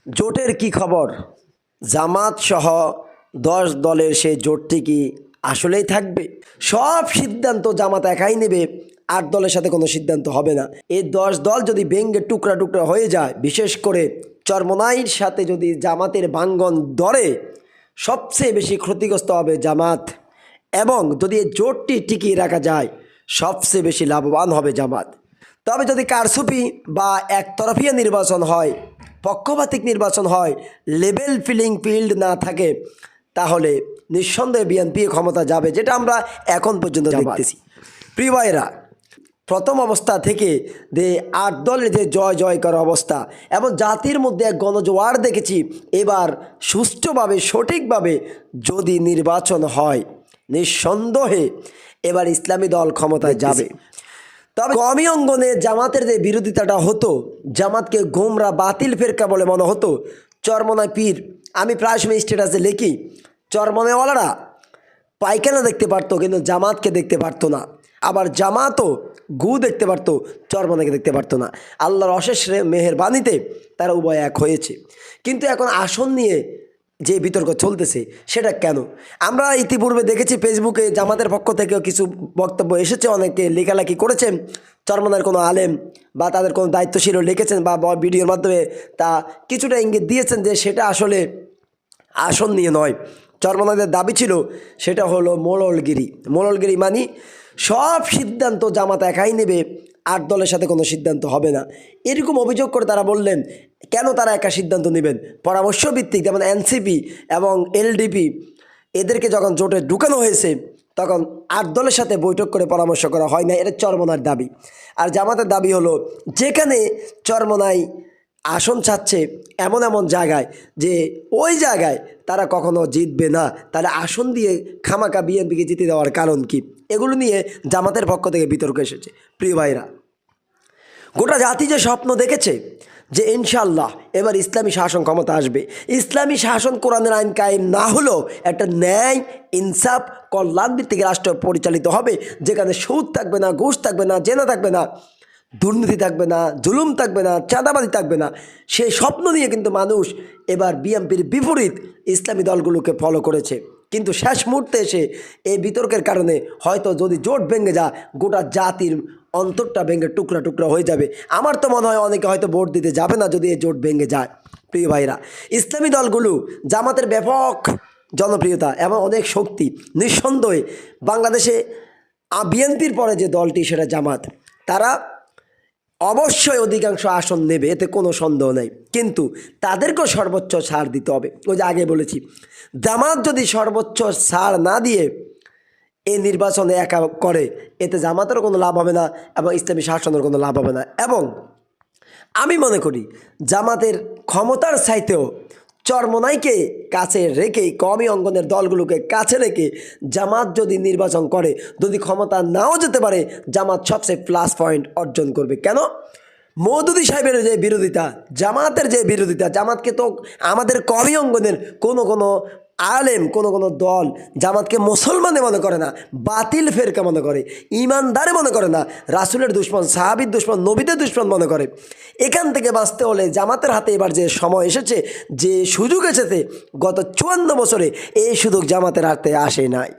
জোটের কি খবর? জামাত সহ ১০ দলের সেই জোটটি কি আসলেই থাকবে? সব সিদ্ধান্ত জামাত একাই নেবে, ৮ দলের সাথে কোনো সিদ্ধান্ত হবে না। এই ১০ দল যদি ভেঙে টুকরা টুকরা হয়ে যায়, বিশেষ করে চরমোনাইর সাথে যদি জামাতের ভাঙ্গন ধরে, সবচেয়ে বেশি ক্ষতিগ্রস্ত হবে জামাত। এবং যদি এই জোটটি টিকিয়ে রাখা যায়, সবচেয়ে বেশি লাভবান হবে জামাত। তবে যদি কারচুপি বা একতরফিয়া নির্বাচন হয়, পক্ষপাতিক নির্বাচন হয়, লেভেল প্লেইং ফিল্ড না থাকে, তাহলে নিঃসন্দেহে বিএনপি ক্ষমতা যাবে, যেটা আমরা এখন পর্যন্ত দেখতেছি। প্রিয় ভাইরা, প্রথম অবস্থা থেকে যে ৮ দলের যে জয় জয় করা অবস্থা এবং জাতির মধ্যে এক গণজোয়ার দেখেছি, এবার সুষ্ঠুভাবে সঠিকভাবে যদি নির্বাচন হয়, নিঃসন্দেহে এবার ইসলামী দল ক্ষমতায় যাবে। তবে কওমি অঙ্গনে জামাতের যে বিরোধিতাটা হতো, জামাতকে গোমরা বাতিল ফেরকা বলে মনে হতো, চরমনায় পীর, আমি প্রায় সময় স্ট্যাটাসে লিখি, চরমনাওয়ালারা পায়খানা দেখতে পারতো কিন্তু জামাতকে দেখতে পারতো না, আবার জামাতও গু দেখতে পারতো, চরমনাকে দেখতে পারতো না। আল্লাহর অশেষ মেহেরবানিতে তারা উভয় এক হয়েছে। কিন্তু এখন আসন নিয়ে যে বিতর্ক চলতেছে, সেটা কেন? আমরা ইতিপূর্বে দেখেছি ফেসবুকে জামাতের পক্ষ থেকেও কিছু বক্তব্য এসেছে, অনেকে লেখালেখি করেছেন, চরমনার কোনো আলেম বা তাদের কোনো দায়িত্বশীল লিখেছেন বা ভিডিওর মাধ্যমে তা কিছুটা ইঙ্গিত দিয়েছেন যে সেটা আসলে আসন নিয়ে নয়। চরমনাদের দাবি ছিল সেটা হলো মোড়লগিরি মানে সব সিদ্ধান্ত জামাত একাই নেবে, ৮ দলের সাথে কোনো সিদ্ধান্ত হবে না, এরকম অভিযোগ করে তারা বললেন কেন তারা একা সিদ্ধান্ত নেবেন? পরামর্শ ভিত্তিক, যেমন এনসিপি এবং এলডিপি এদেরকে যখন জোটে ঢুকানো হয়েছে, তখন ৮ দলের সাথে বৈঠক করে পরামর্শ করা হয় না, এটা চরমনার দাবি। আর জামাতের দাবি হলো যেখানে চরমনায় আসন চাচ্ছে এমন এমন জায়গায়, যে ওই জায়গায় তারা কখনো জিতবে না, তাহলে আসন দিয়ে খামাকা বিএনপিকে জিতে দেওয়ার কারণ কি? এগুলো নিয়ে জামাতের পক্ষ থেকে বিতর্ক এসেছে। প্রিয় ভাইরা, গোটা জাতি যে স্বপ্ন দেখেছে যে ইনশাল্লাহ এবার ইসলামী শাসন ক্ষমতা আসবে, ইসলামী শাসন কোরআনের আইন কায়েম না হলেও একটা ন্যায় ইনসাফ কল্যাণ ভিত্তিক রাষ্ট্র পরিচালিত হবে, যেখানে সুদ থাকবে না, ঘুষ থাকবে না, জেনা থাকবে না, দুর্নীতি থাকবে না, জুলুম থাকবে না, চাঁদাবাজি থাকবে না, সেই স্বপ্ন নিয়ে কিন্তু মানুষ এবার বিএনপির বিপরীত ইসলামী দলগুলোকে ফলো করেছে। কিন্তু শেষ মুহূর্তে এসে এই বিতর্কের কারণে হয়তো যদি জোট ভেঙে যায়, গোটা জাতির অন্তরটা ভেঙে টুকরা টুকরা হয়ে যাবে। আমার তো মনে হয় অনেকে হয়তো ভোট দিতে যাবে না যদি এই জোট ভেঙে যায়। প্রিয় ভাইরা, ইসলামী দলগুলো জামাতের ব্যাপক জনপ্রিয়তা এবং অনেক শক্তি, নিঃসন্দেহে বাংলাদেশে বিএনপির পরে যে দলটি সেটা জামাত, তারা অবশ্যই অধিকাংশ আসন নেবে, এতে কোনো সন্দেহ নেই। কিন্তু তাদেরকেও সর্বোচ্চ ছাড় দিতে হবে। ওই যে আগে বলেছি, জামাত যদি সর্বোচ্চ ছাড় না দিয়ে এই নির্বাচনে একা করে, এতে জামাতেরও কোনো লাভ হবে না এবং ইসলামী শাসনের কোনো লাভ হবে না। এবং আমি মনে করি জামাতের ক্ষমতার চাইতেও চরমোনাইকে কাছে রেখে, কওমি অঙ্গনের দলগুলোকে কাছে রেখে জামাত যদি নির্বাচন করে, যদি ক্ষমতা নাও যেতে পারে, জামাত সবচেয়ে প্লাস পয়েন্ট অর্জন করবে। কেন? মওদুদী সাহেবের যে বিরোধিতা, জামাতের যে বিরোধিতা, জামাতকে তো আমাদের কওমি অঙ্গনের কোনো আলেম, কোনো দল জামাতকে মুসলমানে মনে করে না, বাতিল ফেরকা মনে করে, ইমানদারে মনে করে না, রাসূলের দুশমন, সাহাবীর দুশমন, নবীদের দুশমন মনে করে। এখান থেকে বাঁচতে হলে জামাতের হাতে এবার যে সময় এসেছে, যে সুযোগ এসেছে, গত ৫৪ বছরে এই সুযোগ জামাতের হাতে আসে নাই।